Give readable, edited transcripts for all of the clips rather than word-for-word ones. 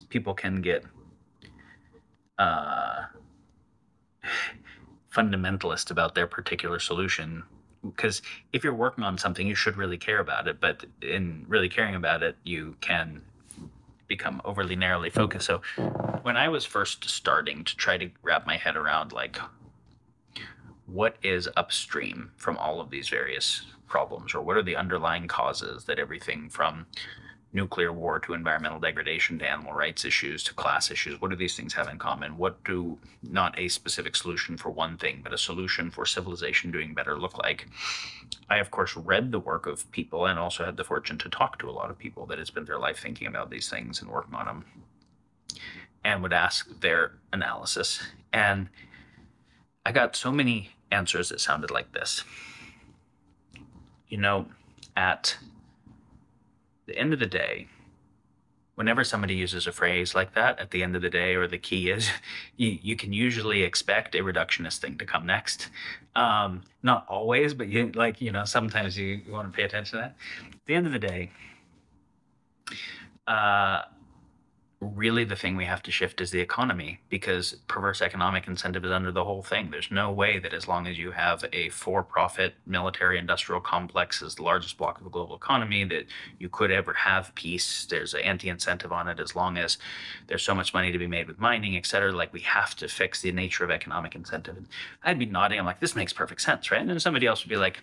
people can get uh, fundamentalist about their particular solution. Because if you're working on something, you should really care about it. But in really caring about it, you can become overly narrowly focused. So when I was first starting to try to wrap my head around, like, what is upstream from all of these various problems, or what are the underlying causes that everything from nuclear war to environmental degradation to animal rights issues to class issues, what do these things have in common? What do not a specific solution for one thing, but a solution for civilization doing better look like? I, of course, read the work of people and also had the fortune to talk to a lot of people that had spent their life thinking about these things and working on them, and would ask their analysis. And I got so many answers that sounded like this. At the end of the day, whenever somebody uses a phrase like that, at the end of the day, or the key is, you can usually expect a reductionist thing to come next. Not always, but sometimes you want to pay attention to that. At the end of the day, really the thing we have to shift is the economy, because perverse economic incentive is under the whole thing. There's no way that as long as you have a for-profit military industrial complex as the largest block of the global economy, that you could ever have peace. There's an anti-incentive on it as long as there's so much money to be made with mining, et cetera. Like, we have to fix the nature of economic incentive. And I'd be nodding. I'm like, this makes perfect sense, right? And then somebody else would be like,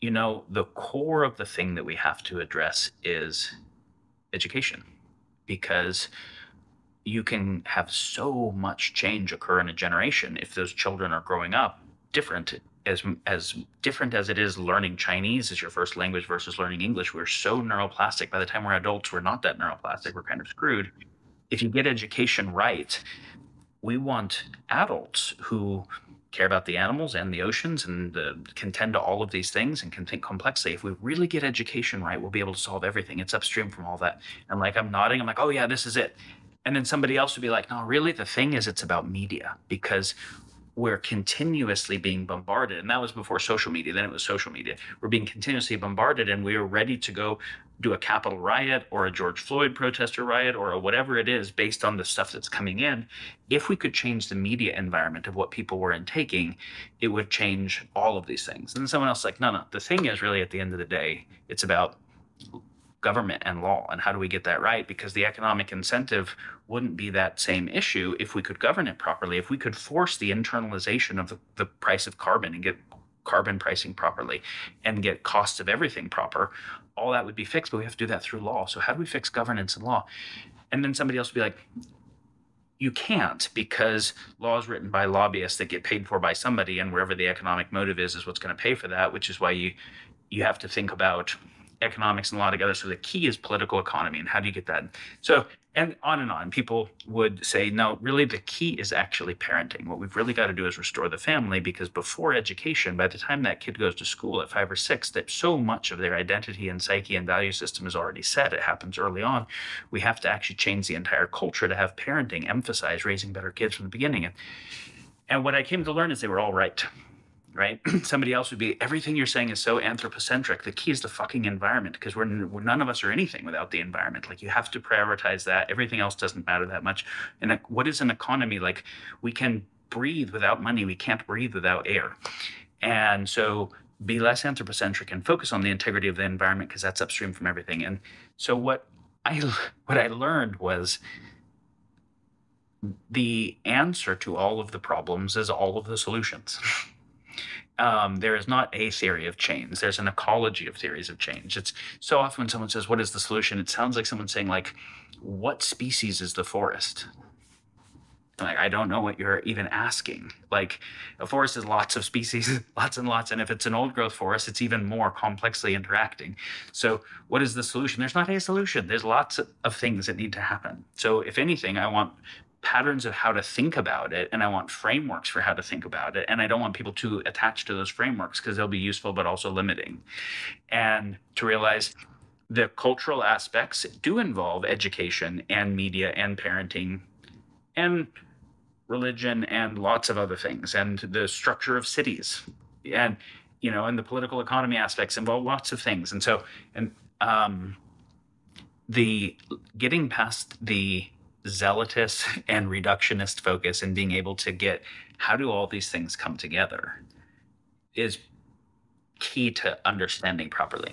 the core of the thing that we have to address is education. Because you can have so much change occur in a generation if those children are growing up different, as different as it is learning Chinese as your first language versus learning English. We're so neuroplastic. By the time we're adults, we're not that neuroplastic. We're kind of screwed. If you get education right, we want adults who care about the animals and the oceans and can tend to all of these things and can think complexly. If we really get education right, we'll be able to solve everything. It's upstream from all that. And I'm nodding. I'm like, oh yeah, this is it. And then somebody else would be like, no, really, the thing is, it's about media, because we're continuously being bombarded. And that was before social media. Then it was social media. We're being continuously bombarded, and we are ready to go do a Capitol riot or a George Floyd protester riot or a whatever it is based on the stuff that's coming in. If we could change the media environment of what people were intaking, it would change all of these things. And then someone else is like, no, the thing is, really, at the end of the day, it's about government and law, and how do we get that right? Because the economic incentive wouldn't be that same issue if we could govern it properly. If we could force the internalization of the price of carbon and get carbon pricing properly and get costs of everything proper, all that would be fixed. But we have to do that through law. So how do we fix governance and law? And then somebody else would be like, you can't, because law is written by lobbyists that get paid for by somebody, and wherever the economic motive is what's going to pay for that, which is why you have to think about economics and law together. So the key is political economy, and how do you get that? So, and on and on. People would say, no, really the key is actually parenting. What we've really got to do is restore the family, because before education, by the time that kid goes to school at 5 or 6, that so much of their identity and psyche and value system is already set. It happens early on. We have to actually change the entire culture to have parenting emphasize raising better kids from the beginning. And what I came to learn is they were all right. Right? Somebody else would be, everything you're saying is so anthropocentric. The key is the fucking environment, because we're none of us are anything without the environment. Like, you have to prioritize that. Everything else doesn't matter that much. And what is an economy? Like, we can breathe without money. We can't breathe without air. And so be less anthropocentric and focus on the integrity of the environment, because that's upstream from everything. And so what I learned was the answer to all of the problems is all of the solutions. There is not a theory of change. There's an ecology of theories of change. It's so often when someone says, what is the solution? It sounds like someone saying, like, what species is the forest? Like, I don't know what you're even asking. Like, a forest is lots of species, lots and lots. And if it's an old growth forest, it's even more complexly interacting. So what is the solution? There's not a solution. There's lots of things that need to happen. So if anything, I want patterns of how to think about it, and I want frameworks for how to think about it, and I don't want people to attach to those frameworks, because they'll be useful but also limiting. And to realize the cultural aspects do involve education and media and parenting and religion and lots of other things, and the structure of cities, and and the political economy aspects involve lots of things. And so the getting past the zealotous and reductionist focus and being able to get how do all these things come together is key to understanding properly.